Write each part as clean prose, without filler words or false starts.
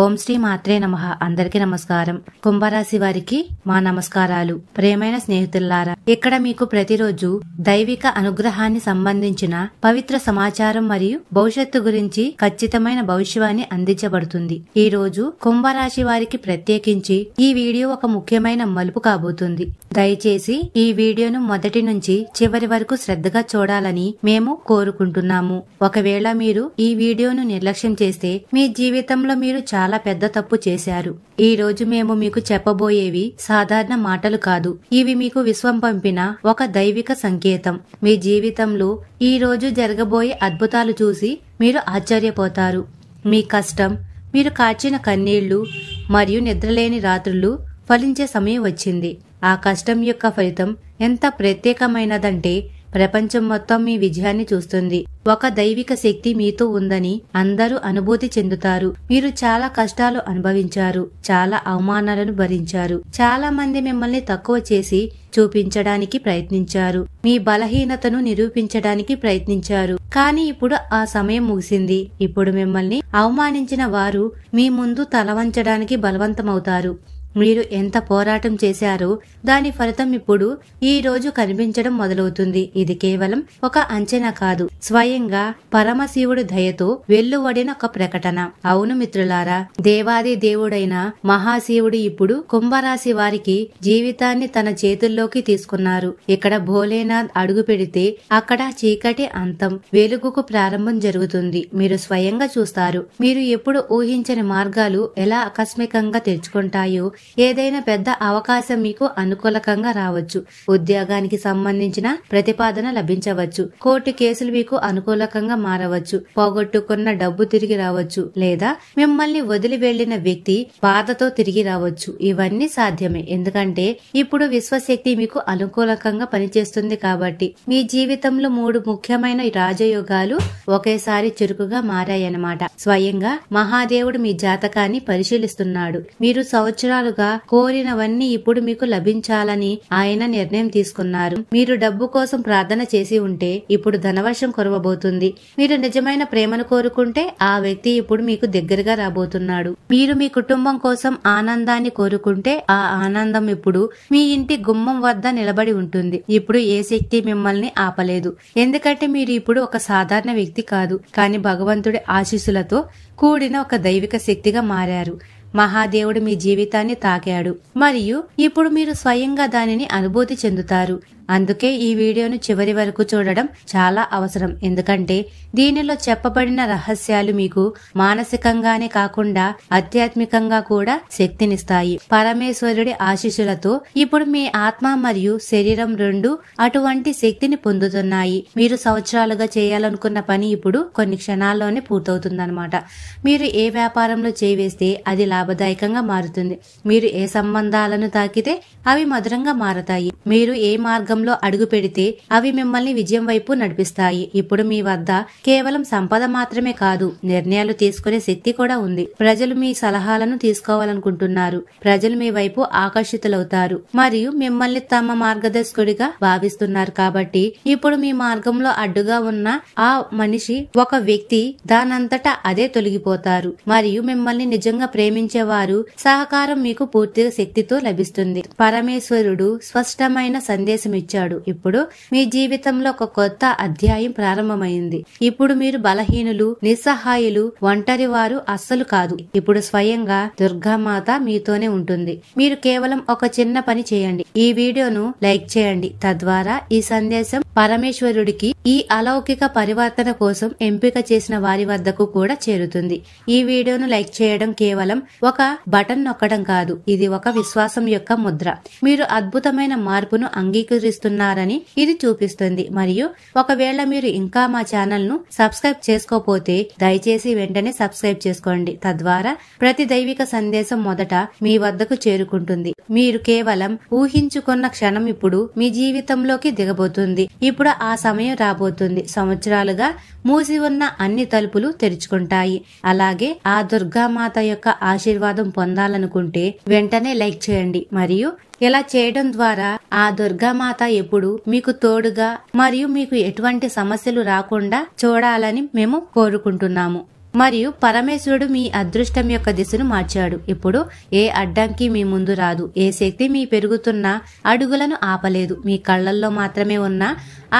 ఓం శ్రీ మాత్రే నమః. అందరికీ నమస్కారం. కుంభరాశి వారికి మా నమస్కారాలు. ప్రియమైన స్నేహితులారా, ఇక్కడ మీకు ప్రతిరోజు దైవిక అనుగ్రహాన్ని సంబంధించిన పవిత్ర సమాచారం మరియు భవిష్యత్తు గురించి ఖచ్చితమైన భవిష్యవాణి అందించబడుతుంది. ఈ రోజు కుంభరాశి వారికి ప్రత్యేకించి ఈ వీడియో ఒక ముఖ్యమైన మలుపు కాబోతుంది. దయచేసి ఈ వీడియోను మొదటి నుంచి చివరి వరకు శ్రద్ధగా చూడాలని మేము కోరుకుంటున్నాము. ఒకవేళ మీరు ఈ వీడియోను నిర్లక్ష్యం చేస్తే మీ జీవితంలో మీరు చాలా పెద్ద తప్పు చేశారు. ఈ రోజు మేము మీకు చెప్పబోయేవి సాధారణ మాటలు కాదు. ఇవి మీకు విశ్వం పంపిన ఒక దైవిక సంకేతం. మీ జీవితంలో ఈ రోజు జరగబోయే అద్భుతాలు చూసి మీరు ఆశ్చర్యపోతారు. మీ కష్టం, మీరు కార్చిన కన్నీళ్లు మరియు నిద్రలేని రాత్రులు ఫలించే సమయం వచ్చింది. ఆ కష్టం యొక్క ఫలితం ఎంత ప్రత్యేకమైనదంటే ప్రపంచం మొత్తం మీ విజయాన్ని చూస్తుంది. ఒక దైవిక శక్తి మీతో ఉందని అందరూ అనుభూతి చెందుతారు. మీరు చాలా కష్టాలు అనుభవించారు, చాలా అవమానాలను భరించారు, చాలా మంది మిమ్మల్ని తక్కువ చేసి చూపించడానికి ప్రయత్నించారు, మీ బలహీనతను నిరూపించడానికి ప్రయత్నించారు. కానీ ఇప్పుడు ఆ సమయం ముగిసింది. ఇప్పుడు మిమ్మల్ని అవమానించిన వారు మీ ముందు తలవంచడానికి బలవంతమవుతారు. మీరు ఎంత పోరాటం చేశారో దాని ఫలితం ఇప్పుడు ఈ రోజు కనిపించడం మొదలవుతుంది. ఇది కేవలం ఒక అంచనా కాదు, స్వయంగా పరమశివుడి దయతో వెల్లువడిన ఒక ప్రకటన. అవును మిత్రులారా, దేవాది దేవుడైన మహాశివుడు ఇప్పుడు కుంభరాశి వారికి జీవితాన్ని తన చేతుల్లోకి తీసుకున్నారు. ఇక్కడ భోలేనాథ్ అడుగు పెడితే అక్కడ చీకటి అంతం, వెలుగుకు ప్రారంభం జరుగుతుంది. మీరు స్వయంగా చూస్తారు. మీరు ఎప్పుడు ఊహించని మార్గాలు ఎలా ఆకస్మికంగా తెరుచుకుంటాయో. ఏదైనా పెద్ద అవకాశం మీకు అనుకూలకంగా రావచ్చు. ఉద్యోగానికి సంబంధించిన ప్రతిపాదన లభించవచ్చు. కోర్టు కేసులు మీకు అనుకూలకంగా మారవచ్చు. పోగొట్టుకున్న డబ్బు తిరిగి రావచ్చు. లేదా మిమ్మల్ని వదిలి వెళ్లిన వ్యక్తి బాధతో తిరిగి రావచ్చు. ఇవన్నీ సాధ్యమే, ఎందుకంటే ఇప్పుడు విశ్వశక్తి మీకు అనుకూలకంగా పనిచేస్తుంది కాబట్టి. మీ జీవితంలో 3 ముఖ్యమైన రాజయోగాలు ఒకేసారి చురుకుగా మారాయన్నమాట. స్వయంగా మహాదేవుడు మీ జాతకాన్ని పరిశీలిస్తున్నాడు. మీరు సంవత్సరాలుగా కోరినవన్నీ ఇప్పుడు మీకు లభించాలని ఆయన నిర్ణయం తీసుకున్నారు. మీరు డబ్బు కోసం ప్రార్థన చేసి ఉంటే ఇప్పుడు ధనవర్షం కురవబోతుంది. మీరు నిజమైన ప్రేమను కోరుకుంటే ఆ వ్యక్తి ఇప్పుడు మీకు దగ్గరగా రాబోతున్నాడు. మీరు మీ కుటుంబం కోసం ఆనందాన్ని కోరుకుంటే ఆ ఆనందం ఇప్పుడు మీ ఇంటి గుమ్మం వద్ద నిలబడి ఉంటుంది. ఇప్పుడు ఏ శక్తి మిమ్మల్ని ఆపలేదు, ఎందుకంటే మీరు ఇప్పుడు ఒక సాధారణ వ్యక్తి కాదు, కానీ భగవంతుడి ఆశీస్సులతో కూడిన ఒక దైవిక శక్తిగా మారారు. మహాదేవుడు మీ జీవితాన్ని తాకాడు మరియు ఇప్పుడు మీరు స్వయంగా దానిని అనుభూతి చెందుతారు. అందుకే ఈ వీడియోను చివరి వరకు చూడడం చాలా అవసరం, ఎందుకంటే దీనిలో చెప్పబడిన రహస్యాలు మీకు మానసికంగానే కాకుండా ఆధ్యాత్మికంగా కూడా శక్తినిస్తాయి. పరమేశ్వరుడి ఆశీస్సులతో ఇప్పుడు మీ ఆత్మ మరియు శరీరం రెండు అటువంటి శక్తిని పొందుతున్నాయి. మీరు సంవత్సరాలుగా చేయాలనుకున్న పని ఇప్పుడు కొన్ని క్షణాల్లోనే పూర్తవుతుందన్నమాట. మీరు ఏ వ్యాపారంలో చేయివేస్తే అది లాభదాయకంగా మారుతుంది. మీరు ఏ సంబంధాలను తాకితే అవి మధురంగా మారతాయి. మీరు ఏ మార్గంలో అడుగు పెడితే అవి మిమ్మల్ని విజయం వైపు నడిపిస్తాయి. ఇప్పుడు మీ వద్ద కేవలం సంపద మాత్రమే కాదు, నిర్ణయాలు తీసుకునే శక్తి కూడా ఉంది. ప్రజలు మీ సలహాలను తీసుకోవాలనుకుంటున్నారు. ప్రజలు మీ వైపు ఆకర్షితులవుతారు మరియు మిమ్మల్ని తమ మార్గదర్శకుడిగా భావిస్తున్నారు. కాబట్టి ఇప్పుడు మీ మార్గంలో అడ్డుగా ఉన్న ఆ మనిషి, ఒక వ్యక్తి దానంతటా అదే తొలగిపోతారు మరియు మిమ్మల్ని నిజంగా ప్రేమించేవారు సహకారం మీకు పూర్తిగా శక్తితో లభిస్తుంది. పరమేశ్వరుడు స్పష్టమైన సందేశం ఇచ్చాడు. ఇప్పుడు మీ జీవితంలో ఒక కొత్త అధ్యాయం ప్రారంభమైంది. ఇప్పుడు మీరు బలహీనులు, నిస్సహాయులు, ఒంటరి వారు అస్సలు కాదు. ఇప్పుడు స్వయంగా దుర్గామాత మీతోనే ఉంటుంది. మీరు కేవలం ఒక చిన్న పని చేయండి. ఈ వీడియోను లైక్ చేయండి. తద్వారా ఈ సందేశం పరమేశ్వరుడికి ఈ అలౌకిక పరివర్తన కోసం ఎంపిక చేసిన వారి వద్దకు కూడా చేరుతుంది. ఈ వీడియోను లైక్ చేయడం కేవలం ఒక బటన్ నొక్కడం కాదు, ఇది ఒక విశ్వాసం యొక్క ముద్ర. మీరు అద్భుతమైన మార్పును అంగీకరిస్తున్నారని ఇది చూపిస్తుంది. మరియు ఒకవేళ మీరు ఇంకా మా ఛానల్ ను సబ్స్క్రైబ్ చేసుకోకపోతే దయచేసి వెంటనే సబ్స్క్రైబ్ చేసుకోండి. తద్వారా ప్రతి దైవిక సందేశం మొదట మీ వద్దకు చేరుకుంటుంది. మీరు కేవలం ఊహించుకున్న క్షణం ఇప్పుడు మీ జీవితంలోకి దిగబోతుంది. ఇప్పుడు ఆ సమయం రాబోతుంది. సంవత్సరాలుగా మూసి ఉన్న అన్ని తలుపులు తెరుచుకుంటాయి. అలాగే ఆ దుర్గామాత యొక్క ఆశీర్వాదం పొందాలనుకుంటే వెంటనే లైక్ చేయండి. మరియు ఇలా చేయడం ద్వారా ఆ దుర్గామాత ఎప్పుడు మీకు తోడుగా మరియు మీకు ఎటువంటి సమస్యలు రాకుండా చూడాలని మేము కోరుకుంటున్నాము. మరియు పరమేశ్వరుడు మీ అదృష్టం యొక్క దిశను మార్చాడు. ఇప్పుడు ఏ అడ్డంకి మీ ముందు రాదు, ఏ శక్తి మీ పెరుగుతున్న అడుగులను ఆపలేదు. మీ కళ్ళల్లో మాత్రమే ఉన్న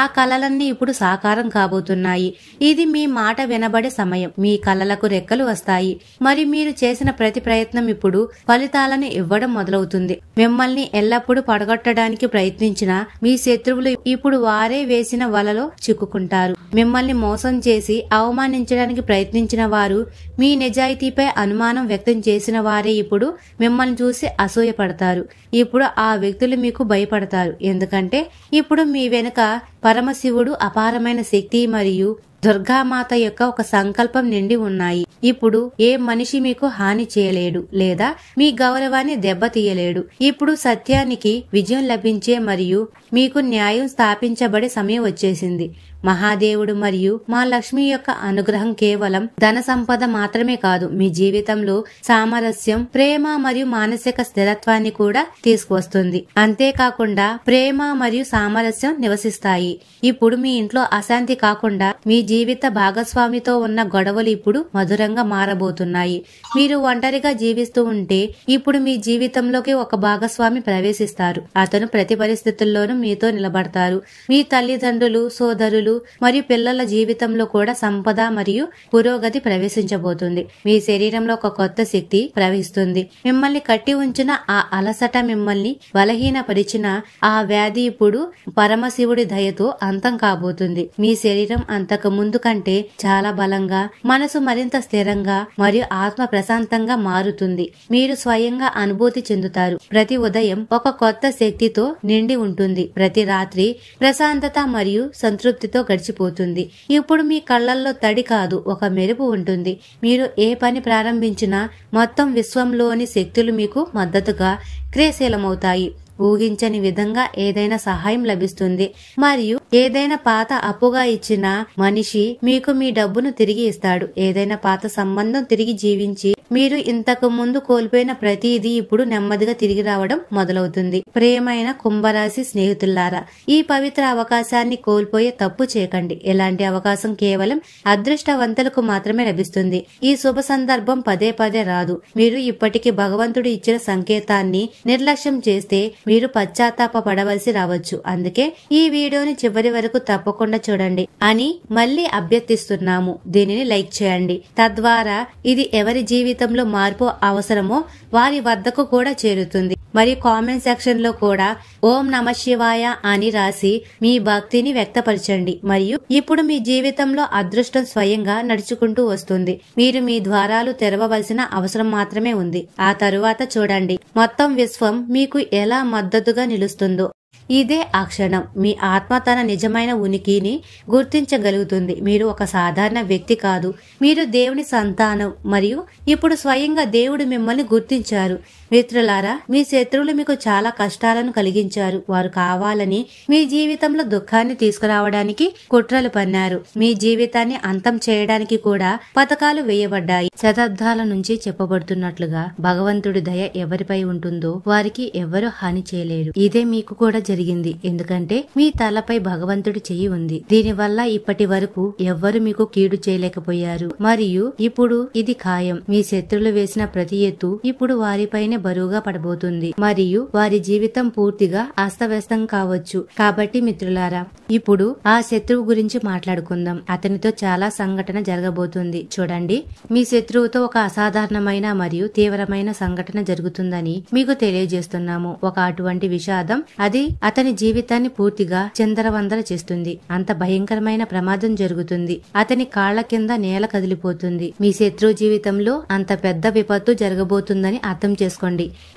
ఆ కలలన్నీ ఇప్పుడు సాకారం కాబోతున్నాయి. ఇది మీ మాట వినబడే సమయం. మీ కలలకు రెక్కలు వస్తాయి. మరి మీరు చేసిన ప్రతి ప్రయత్నం ఇప్పుడు ఫలితాలను ఇవ్వడం మొదలవుతుంది. మిమ్మల్ని ఎల్లప్పుడూ పడగొట్టడానికి ప్రయత్నించిన మీ శత్రువులు ఇప్పుడు వారే వేసిన వలలో చిక్కుకుంటారు. మిమ్మల్ని మోసం చేసి అవమానించడానికి ప్రయత్నించిన వారు, మీ నిజాయితీపై అనుమానం వ్యక్తం చేసిన వారే ఇప్పుడు మిమ్మల్ని చూసి అసూయపడతారు. ఇప్పుడు ఆ వ్యక్తులు మీకు భయపడతారు. ఎందుకంటే ఇప్పుడు మీ వెనుక పరమశివుడు అపారమైన శక్తి మరియు దుర్గామాత యొక్క ఒక సంకల్పం నిండి ఉన్నాయి. ఇప్పుడు ఏ మనిషి మీకు హాని చేయలేడు లేదా మీ గౌరవాన్ని దెబ్బతీయలేడు. ఇప్పుడు సత్యానికి విజయం లభించే మరియు మీకు న్యాయం స్థాపించబడే సమయం వచ్చేసింది. మహాదేవుడు మరియు మా లక్ష్మి యొక్క అనుగ్రహం కేవలం ధన సంపద మాత్రమే కాదు, మీ జీవితంలో సామరస్యం, ప్రేమ మరియు మానసిక స్థిరత్వాన్ని కూడా తీసుకువస్తుంది. అంతేకాకుండా ప్రేమ మరియు సామరస్యం నివసిస్తాయి. ఇప్పుడు మీ ఇంట్లో అశాంతి కాకుండా మీ జీవిత భాగస్వామితో ఉన్న గొడవలు ఇప్పుడు మధురంగా మారబోతున్నాయి. మీరు ఒంటరిగా జీవిస్తూ ఉంటే ఇప్పుడు మీ జీవితంలోకి ఒక భాగస్వామి ప్రవేశిస్తారు. అతను ప్రతి పరిస్థితుల్లోనూ మీతో నిలబడతారు. మీ తల్లిదండ్రులు, సోదరులు మరియు పిల్లల జీవితంలో కూడా సంపద మరియు పురోగతి ప్రవేశించబోతుంది. మీ శరీరంలో ఒక కొత్త శక్తి ప్రవహిస్తుంది. మిమ్మల్ని కట్టి ఉంచిన ఆ అలసట, మిమ్మల్ని బలహీనపరిచిన ఆ వ్యాధి ఇప్పుడు పరమశివుడి దయతో అంతం కాబోతుంది. మీ శరీరం అంతకు ముందు కంటే చాలా బలంగా, మనసు మరింత స్థిరంగా మరియు ఆత్మ ప్రశాంతంగా మారుతుంది. మీరు స్వయంగా అనుభూతి చెందుతారు. ప్రతి ఉదయం ఒక కొత్త శక్తితో నిండి ఉంటుంది. ప్రతి రాత్రి ప్రశాంతత మరియు సంతృప్తితో గడిచిపోతుంది. ఇప్పుడు మీ కళ్ళల్లో తడి కాదు, ఒక మెరుపు ఉంటుంది. మీరు ఏ పని ప్రారంభించినా మొత్తం విశ్వంలోని శక్తులు మీకు మద్దతుగా క్రియాశీలమవుతాయి. ఊహించని విధంగా ఏదైనా సహాయం లభిస్తుంది మరియు ఏదైనా పాత అప్పుగా ఇచ్చిన మనిషి మీకు మీ డబ్బును తిరిగి ఇస్తాడు. ఏదైనా పాత సంబంధం తిరిగి జీవించి మీరు ఇంతకు ముందు కోల్పోయిన ప్రతిదీ ఇప్పుడు నెమ్మదిగా తిరిగి రావడం మొదలవుతుంది. ప్రియమైన కుంభరాశి స్నేహితులారా, ఈ పవిత్ర అవకాశాన్ని కోల్పోయే తప్పు చేయకండి. ఇలాంటి అవకాశం కేవలం అదృష్టవంతులకు మాత్రమే లభిస్తుంది. ఈ శుభ సందర్భం పదే పదే రాదు. మీరు ఇప్పటికీ భగవంతుడు ఇచ్చిన సంకేతాన్ని నిర్లక్ష్యం చేస్తే మీరు పశ్చాత్తాప పడవలసి రావచ్చు. అందుకే ఈ వీడియోని చివరి వరకు తప్పకుండా చూడండి అని మళ్ళీ అభ్యర్థిస్తున్నాము. దీనిని లైక్ చేయండి. తద్వారా ఇది ఎవరి జీవితంలో మార్పు అవసరమో వారి వద్దకు కూడా చేరుతుంది. మరి కామెంట్ సెక్షన్ లో కూడా ఓం నమః శివాయ అని రాసి మీ భక్తిని వ్యక్తపరచండి. మరియు ఇప్పుడు మీ జీవితంలో అదృష్టం స్వయంగా నడుచుకుంటూ వస్తుంది. మీరు మీ ద్వారాలు తెరవవలసిన అవసరం మాత్రమే ఉంది. ఆ తరువాత చూడండి మొత్తం విశ్వం మీకు ఎలా మద్దతుగా నిలుస్తుందో. ఇదే ఆ క్షణం మీ ఆత్మ తన నిజమైన ఉనికిని గుర్తించగలుగుతుంది. మీరు ఒక సాధారణ వ్యక్తి కాదు, మీరు దేవుని సంతానం మరియు ఇప్పుడు స్వయంగా దేవుడు మిమ్మల్ని గుర్తించారు. మిత్రులారా, మీ శత్రువులు మీకు చాలా కష్టాలను కలిగించారు. వారు కావాలని మీ జీవితంలో దుఃఖాన్ని తీసుకురావడానికి కుట్రలు పన్నారు. మీ జీవితాన్ని అంతం చేయడానికి కూడా పథకాలు వేయబడ్డాయి. శతాబ్దాల నుంచి చెప్పబడుతున్నట్లుగా భగవంతుడి దయ ఎవరిపై ఉంటుందో వారికి ఎవరు హాని చేయలేరు. ఇదే మీకు కూడా జరిగింది. ఎందుకంటే మీ తలపై భగవంతుడి చెయ్యి ఉంది. దీనివల్ల ఇప్పటి వరకు ఎవ్వరు మీకు కీడు చేయలేకపోయారు. మరియు ఇప్పుడు ఇది ఖాయం. మీ శత్రువులు వేసిన ప్రతి ఎత్తు ఇప్పుడు వారిపైనే బరువుగా పడబోతుంది మరియు వారి జీవితం పూర్తిగా అస్తవ్యస్తం కావచ్చు. కాబట్టి మిత్రులారా, ఇప్పుడు ఆ శత్రువు గురించి మాట్లాడుకుందాం. అతనితో చాలా సంఘటన జరగబోతుంది. చూడండి, మీ శత్రువుతో ఒక అసాధారణమైన మరియు తీవ్రమైన సంఘటన జరుగుతుందని మీకు తెలియజేస్తున్నాము. ఒక అటువంటి విషాదం అది అతని జీవితాన్ని పూర్తిగా చిందరవందర చేస్తుంది. అంత భయంకరమైన ప్రమాదం జరుగుతుంది. అతని కాళ్ల కింద నేల కదిలిపోతుంది. మీ శత్రువు జీవితంలో అంత పెద్ద విపత్తు జరగబోతుందని అర్థం చేసుకోండి.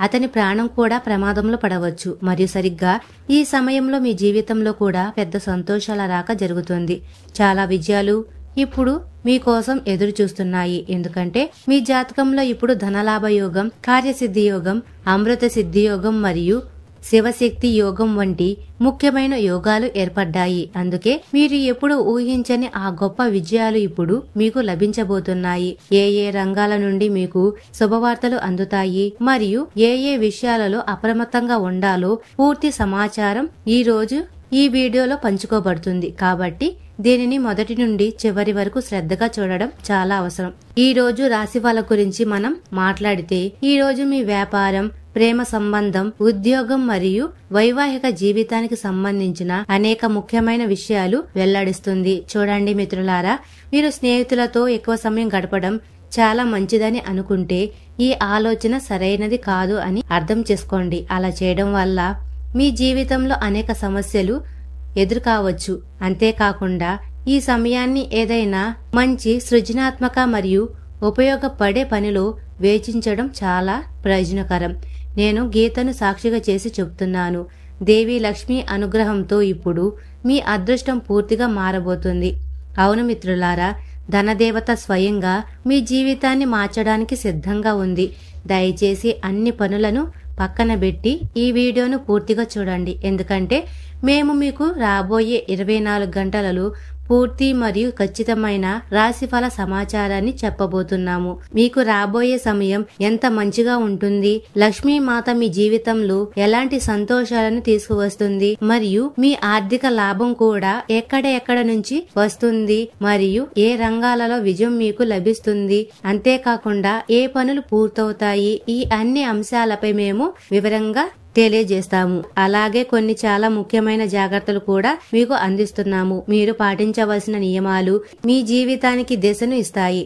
అతని ప్రాణం కూడా ప్రమాదంలో పడవచ్చు. మరియు సరిగ్గా ఈ సమయంలో మీ జీవితంలో కూడా పెద్ద సంతోషాల రాక జరుగుతుంది. చాలా విజయాలు ఇప్పుడు మీకోసం ఎదురు చూస్తున్నాయి. ఎందుకంటే మీ జాతకంలో ఇప్పుడు ధనలాభ యోగం, కార్యసిద్ధి యోగం, అమృత సిద్ధి యోగం మరియు శివశక్తి యోగం వంటి ముఖ్యమైన యోగాలు ఏర్పడ్డాయి. అందుకే మీరు ఎప్పుడు ఊహించని ఆ గొప్ప విజయాలు ఇప్పుడు మీకు లభించబోతున్నాయి. ఏ ఏ రంగాల నుండి మీకు శుభవార్తలు అందుతాయి మరియు ఏ ఏ విషయాలలో అప్రమత్తంగా ఉండాలో పూర్తి సమాచారం ఈ రోజు ఈ వీడియోలో పంచుకోబడుతుంది. కాబట్టి దీనిని మొదటి నుండి చివరి వరకు శ్రద్ధగా చూడడం చాలా అవసరం. ఈ రోజు రాశి వాళ్ళ గురించి మనం మాట్లాడితే, ఈ రోజు మీ వ్యాపారం, ప్రేమ సంబంధం, ఉద్యోగం మరియు వైవాహిక జీవితానికి సంబంధించిన అనేక ముఖ్యమైన విషయాలు వెల్లడిస్తుంది. చూడండి మిత్రులారా, మీరు స్నేహితులతో ఎక్కువ సమయం గడపడం చాలా మంచిదని అనుకుంటే ఈ ఆలోచన సరైనది కాదు అని అర్థం చేసుకోండి. అలా చేయడం వల్ల మీ జీవితంలో అనేక సమస్యలు ఎదురుకావచ్చు. అంతేకాకుండా ఈ సమయాన్ని ఏదైనా మంచి సృజనాత్మక మరియు ఉపయోగపడే పనిలో వేచించడం చాలా ప్రయోజనకరం. నేను గీతను సాక్షిగా చేసి చెప్తున్నాను. దేవి లక్ష్మి అనుగ్రహంతో ఇప్పుడు మీ అదృష్టం పూర్తిగా మారబోతుంది. అవును మిత్రులారా, ధనదేవత స్వయంగా మీ జీవితాన్ని మార్చడానికి సిద్ధంగా ఉంది. దయచేసి అన్ని పనులను పక్కన పెట్టి ఈ వీడియోను పూర్తిగా చూడండి. ఎందుకంటే మేము మీకు రాబోయే 24 గంటలలో పూర్తి మరియు ఖచ్చితమైన రాశిఫల సమాచారాన్ని చెప్పబోతున్నాము. మీకు రాబోయే సమయం ఎంత మంచిగా ఉంటుంది, లక్ష్మీమాత మీ జీవితంలో ఎలాంటి సంతోషాలను తీసుకువస్తుంది, మరియు మీ ఆర్థిక లాభం కూడా ఎక్కడ నుంచి వస్తుంది, మరియు ఏ రంగాలలో విజయం మీకు లభిస్తుంది, అంతేకాకుండా ఏ పనులు పూర్తవుతాయి, ఈ అన్ని అంశాలపై మేము వివరంగా తెలియజేస్తాము. అలాగే కొన్ని చాలా ముఖ్యమైన జాగ్రత్తలు కూడా మీకు అందిస్తున్నాము. మీరు పాటించవలసిన నియమాలు మీ జీవితానికి దిశను ఇస్తాయి.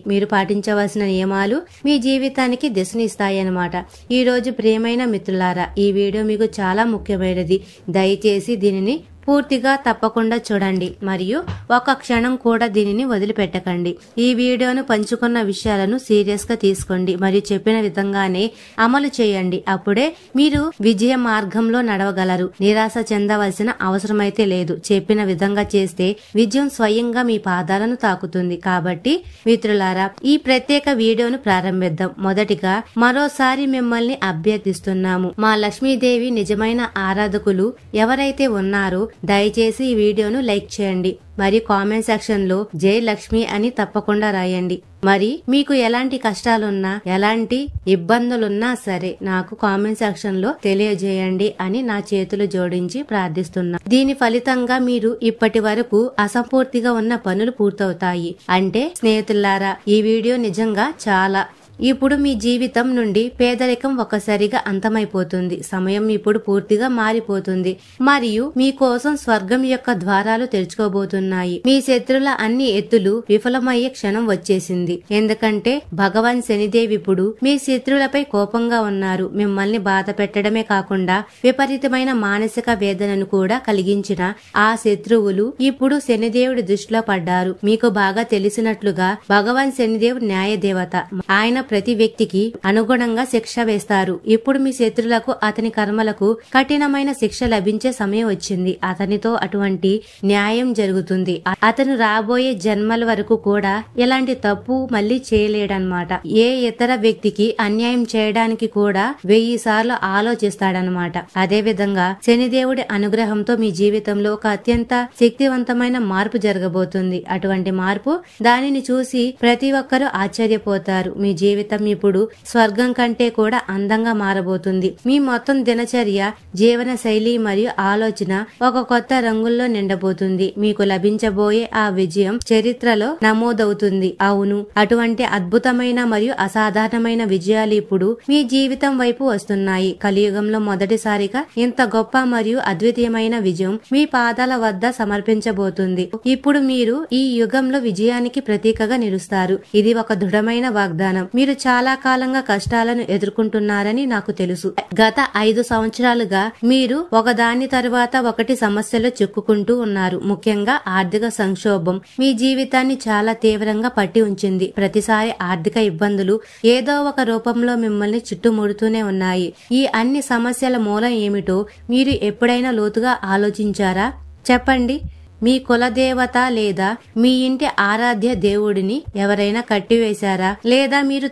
మీ జీవితానికి దిశను ఇస్తాయి అన్నమాట. ఈ రోజు ప్రియమైన మిత్రులారా, ఈ వీడియో మీకు చాలా ముఖ్యమైనది. దయచేసి దీనిని పూర్తిగా తప్పకుండా చూడండి మరియు ఒక క్షణం కూడా దీనిని వదిలిపెట్టకండి. ఈ వీడియోను పంచుకున్న విషయాలను సీరియస్ గా తీసుకోండి మరియు చెప్పిన విధంగానే అమలు చేయండి. అప్పుడే మీరు విజయ మార్గంలో నడవగలరు. నిరాశ చెందవలసిన అవసరమైతే లేదు. చెప్పిన విధంగా చేస్తే విజయం స్వయంగా మీ పాదాలను తాకుతుంది. కాబట్టి మిత్రులారా, ఈ ప్రత్యేక వీడియోను ప్రారంభిద్దాం. మొదటిగా మరోసారి మిమ్మల్ని అభ్యర్థిస్తున్నాము. మా లక్ష్మీదేవి నిజమైన ఆరాధకులు ఎవరైతే ఉన్నారో దయచేసి ఈ వీడియోను లైక్ చేయండి మరియు కామెంట్ సెక్షన్ లో జై లక్ష్మి అని తప్పకుండా రాయండి. మరి మీకు ఎలాంటి కష్టాలున్నా, ఎలాంటి ఇబ్బందులున్నా సరే నాకు కామెంట్ సెక్షన్ లో తెలియజేయండి అని నా చేతులు జోడించి ప్రార్థిస్తున్నా. దీని ఫలితంగా మీరు ఇప్పటి వరకు అసంపూర్తిగా ఉన్న పనులు పూర్తవుతాయి. అంటే స్నేహితులారా, ఈ వీడియో నిజంగా చాలా ఇప్పుడు మీ జీవితం నుండి పేదరికం ఒక్కసారిగా అంతమైపోతుంది. సమయం ఇప్పుడు పూర్తిగా మారిపోతుంది మరియు మీకోసం స్వర్గం యొక్క ద్వారాలు తెరుచుకోబోతున్నాయి. మీ శత్రుల అన్ని ఎత్తులు విఫలమయ్యే క్షణం వచ్చేసింది. ఎందుకంటే భగవాన్ శనిదేవ్ ఇప్పుడు మీ శత్రులపై కోపంగా ఉన్నారు. మిమ్మల్ని బాధ పెట్టడమే కాకుండా విపరీతమైన మానసిక వేదనను కూడా కలిగించిన ఆ శత్రువులు ఇప్పుడు శనిదేవుడి దృష్టిలో పడ్డారు. మీకు బాగా తెలిసినట్లుగా భగవాన్ శనిదేవుడు న్యాయ దేవత. ఆయన ప్రతి వ్యక్తికి అనుగుణంగా శిక్ష వేస్తారు. ఇప్పుడు మీ శత్రులకు అతని కర్మలకు కఠినమైన శిక్ష లభించే సమయం వచ్చింది. అతనితో అటువంటి న్యాయం జరుగుతుంది. అతను రాబోయే జన్మల వరకు కూడా ఎలాంటి తప్పు మళ్లీ చేయలేడన్నమాట. ఏ ఇతర వ్యక్తికి అన్యాయం చేయడానికి కూడా 1000 సార్లు ఆలోచిస్తాడనమాట. అదే విధంగా శనిదేవుడి అనుగ్రహంతో మీ జీవితంలో ఒక అత్యంత శక్తివంతమైన మార్పు జరగబోతుంది. అటువంటి మార్పు దానిని చూసి ప్రతి ఒక్కరూ ఆశ్చర్యపోతారు. మీ జీవితం ఇప్పుడు స్వర్గం కంటే కూడా అందంగా మారబోతుంది. మీ మొత్తం దినచర్య, జీవన శైలి మరియు ఆలోచన ఒక కొత్త రంగుల్లో నిండబోతుంది. మీకు లభించబోయే ఆ విజయం చరిత్రలో నమోదవుతుంది. అవును, అటువంటి అద్భుతమైన మరియు అసాధారణమైన విజయాలు ఇప్పుడు మీ జీవితం వైపు వస్తున్నాయి. కలియుగంలో మొదటిసారిగా ఇంత గొప్ప మరియు అద్వితీయమైన విజయం మీ పాదాల వద్ద సమర్పించబోతుంది. ఇప్పుడు మీరు ఈ యుగంలో విజయానికి ప్రతీకగా నిలుస్తారు. ఇది ఒక దృఢమైన వాగ్దానం. మీరు చాలా కాలంగా కష్టాలను ఎదుర్కొంటున్నారని నాకు తెలుసు. గత 5 సంవత్సరాలుగా మీరు ఒకదాని తరువాత ఒకటి సమస్యలు చిక్కుకుంటూ ఉన్నారు. ముఖ్యంగా ఆర్థిక సంక్షోభం మీ జీవితాన్ని చాలా తీవ్రంగా పట్టి ఉంచింది. ప్రతిసారి ఆర్థిక ఇబ్బందులు ఏదో ఒక రూపంలో మిమ్మల్ని చుట్టుముడుతూనే ఉన్నాయి. ఈ అన్ని సమస్యల మూలం ఏమిటో మీరు ఎప్పుడైనా లోతుగా ఆలోచించారా? చెప్పండి. మీ కులదేవత లేదా మీ ఇంటి ఆరాధ్య దేవుడిని ఎవరైనా కట్టివేశారా? లేదా మీరు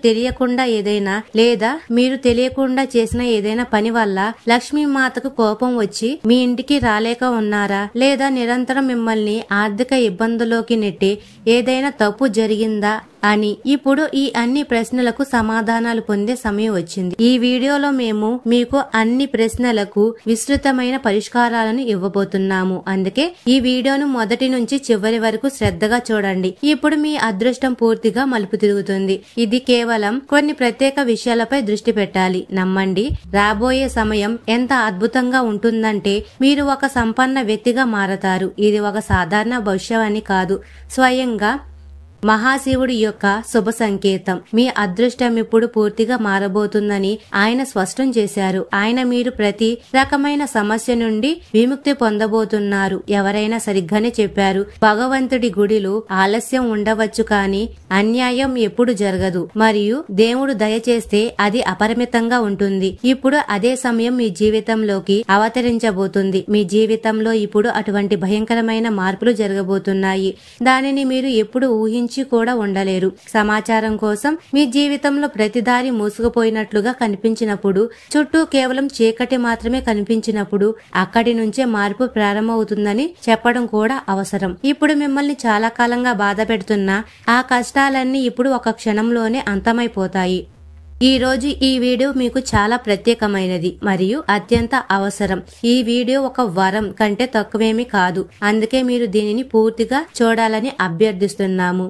తెలియకుండా చేసిన ఏదైనా పని వల్ల లక్ష్మీమాతకు కోపం వచ్చి మీ ఇంటికి రాలేక ఉన్నారా? లేదా నిరంతరం మిమ్మల్ని ఆర్థిక ఇబ్బందులోకి నెట్టి ఏదైనా తప్పు జరిగిందా అని. ఇప్పుడు ఈ అన్ని ప్రశ్నలకు సమాధానాలు పొందే సమయం వచ్చింది. ఈ వీడియోలో మేము మీకు అన్ని ప్రశ్నలకు విస్తృతమైన పరిష్కారాలను ఇవ్వబోతున్నాము. అందుకే ఈ వీడియోను మొదటి నుంచి చివరి వరకు శ్రద్ధగా చూడండి. ఇప్పుడు మీ అదృష్టం పూర్తిగా మలుపు తిరుగుతుంది. ఇది కేవలం కొన్ని ప్రత్యేక విషయాలపై దృష్టి పెట్టాలి. నమ్మండి, రాబోయే సమయం ఎంత అద్భుతంగా ఉంటుందంటే మీరు ఒక సంపన్న వ్యక్తిగా మారతారు. ఇది ఒక సాధారణ భవిష్యవాణి కాదు, స్వయంగా మహాశివుడి యొక్క శుభ సంకేతం. మీ అదృష్టం ఇప్పుడు పూర్తిగా మారబోతుందని ఆయన స్పష్టం చేశారు. ఆయన మీరు ప్రతి రకమైన సమస్య నుండి విముక్తి పొందబోతున్నారు. ఎవరైనా సరిగ్గానే చెప్పారు. భగవంతుడి గుడిలో ఆలస్యం ఉండవచ్చు, కానీ అన్యాయం ఎప్పుడు జరగదు. మరియు దేవుడు దయచేస్తే అది అపరిమితంగా ఉంటుంది. ఇప్పుడు అదే సమయం మీ జీవితంలోకి అవతరించబోతుంది. మీ జీవితంలో ఇప్పుడు అటువంటి భయంకరమైన మార్పులు జరగబోతున్నాయి. దానిని మీరు ఎప్పుడు ఊహించి కూడా ఉండలేరు. సమాచారం కోసం మీ జీవితంలో ప్రతి దారి మూసుకుపోయినట్లుగా కనిపించినప్పుడు, చుట్టూ కేవలం చీకటి మాత్రమే కనిపించినప్పుడు అక్కడి నుంచే మార్పు ప్రారంభమవుతుందని చెప్పడం కూడా అవసరం. ఇప్పుడు మిమ్మల్ని చాలా కాలంగా బాధ పెడుతున్న ఆ కష్టాలన్నీ ఇప్పుడు ఒక క్షణంలోనే అంతమైపోతాయి. ఈ రోజు ఈ వీడియో మీకు చాలా ప్రత్యేకమైనది మరియు అత్యంత అవసరం. ఈ వీడియో ఒక వరం కంటే తక్కువేమీ కాదు. అందుకే మీరు దీనిని పూర్తిగా చూడాలని అభ్యర్థిస్తున్నాము.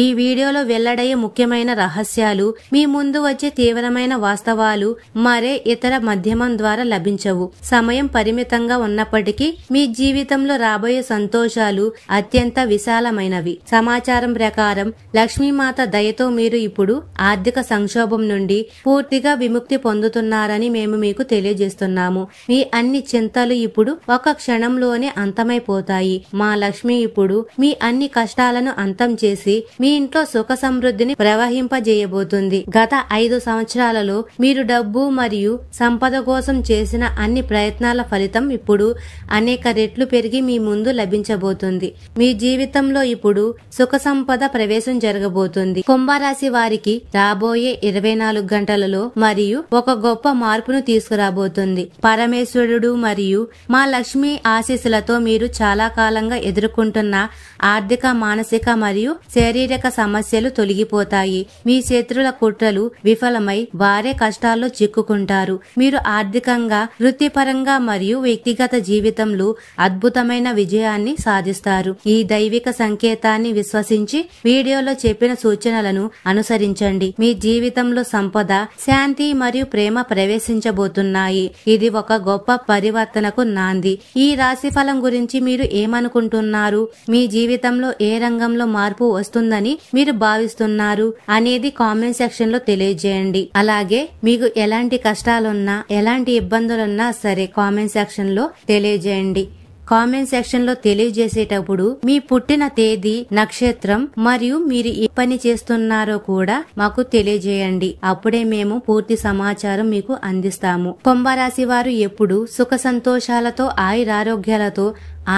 ఈ వీడియోలో వెల్లడయ్యే ముఖ్యమైన రహస్యాలు మీ ముందు వచ్చే తీవ్రమైన వాస్తవాలు మరే ఇతర మాధ్యమం ద్వారా లభించవు. సమయం పరిమితంగా ఉన్నప్పటికీ మీ జీవితంలో రాబోయే సంతోషాలు అత్యంత విశాలమైనవి. సమాచారం ప్రకారం లక్ష్మీమాత దయతో మీరు ఇప్పుడు ఆర్థిక సంక్షోభం నుండి పూర్తిగా విముక్తి పొందుతున్నారని మేము మీకు తెలియజేస్తున్నాము. మీ అన్ని చింతలు ఇప్పుడు ఒక క్షణంలోనే అంతమైపోతాయి. మా లక్ష్మి ఇప్పుడు మీ అన్ని కష్టాలను అంతం చేసి మీ ఇంట్లో సుఖ సమృద్ధిని ప్రవహింపజేయబోతుంది. గత 5 సంవత్సరాలలో మీరు డబ్బు మరియు సంపద కోసం చేసిన అన్ని ప్రయత్నాల ఫలితం ఇప్పుడు అనేక రెట్లు పెరిగి మీ ముందు లభించబోతుంది. మీ జీవితంలో ఇప్పుడు సుఖ సంపద ప్రవేశం జరగబోతుంది. కుంభరాశి వారికి రాబోయే 24 గంటలలో మరియు ఒక గొప్ప మార్పును తీసుకురాబోతుంది. పరమేశ్వరుడు మరియు మా లక్ష్మి ఆశీస్సులతో మీరు చాలా కాలంగా ఎదుర్కొంటున్న ఆర్థిక, మానసిక మరియు శారీరక సమస్యలు తొలగిపోతాయి. మీ శత్రుల కుట్రలు విఫలమై వారే కష్టాల్లో చిక్కుకుంటారు. మీరు ఆర్థికంగా, వృత్తిపరంగా మరియు వ్యక్తిగత జీవితంలో అద్భుతమైన విజయాన్ని సాధిస్తారు. ఈ దైవిక సంకేతాన్ని విశ్వసించి వీడియోలో చెప్పిన సూచనలను అనుసరించండి. మీ జీవితంలో సంపద, శాంతి మరియు ప్రేమ ప్రవేశించబోతున్నాయి. ఇది ఒక గొప్ప పరివర్తనకు నాంది. ఈ రాశిఫలం గురించి మీరు ఏమనుకుంటున్నారు? మీ జీవితంలో ఏ రంగంలో మార్పు వస్తుందని మీరు భావిస్తున్నారు అనేది కామెంట్ సెక్షన్ లో తెలియజేయండి. అలాగే మీకు ఎలాంటి కష్టాలున్నా, ఎలాంటి ఇబ్బందులున్నా సరే కామెంట్ సెక్షన్ లో తెలియజేయండి. కామెంట్ సెక్షన్ లో తెలియజేసేటప్పుడు మీ పుట్టిన తేదీ, నక్షత్రం మరియు మీరు ఏ పని చేస్తున్నారో కూడా మాకు తెలియజేయండి. అప్పుడే మేము పూర్తి సమాచారం మీకు అందిస్తాము. కుంభరాశి వారు ఎప్పుడు సుఖ సంతోషాలతో, ఆయురారోగ్యాలతో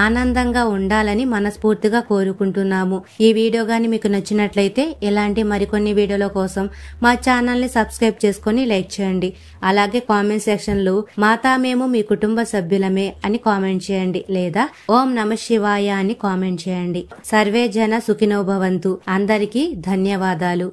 ఆనందంగా ఉండాలని మనస్ఫూర్తిగా కోరుకుంటున్నాము. ఈ వీడియో గాని మీకు నచ్చినట్లయితే ఇలాంటి మరికొన్ని వీడియోల కోసం మా ఛానల్ ని సబ్స్క్రైబ్ చేసుకుని లైక్ చేయండి. అలాగే కామెంట్ సెక్షన్ లో మాతా మేము మీ కుటుంబ సభ్యులమే అని కామెంట్ చేయండి, లేదా ఓం నమ శివాయ అని కామెంట్ చేయండి. సర్వే జన సుఖినో భవంతు. అందరికీ ధన్యవాదాలు.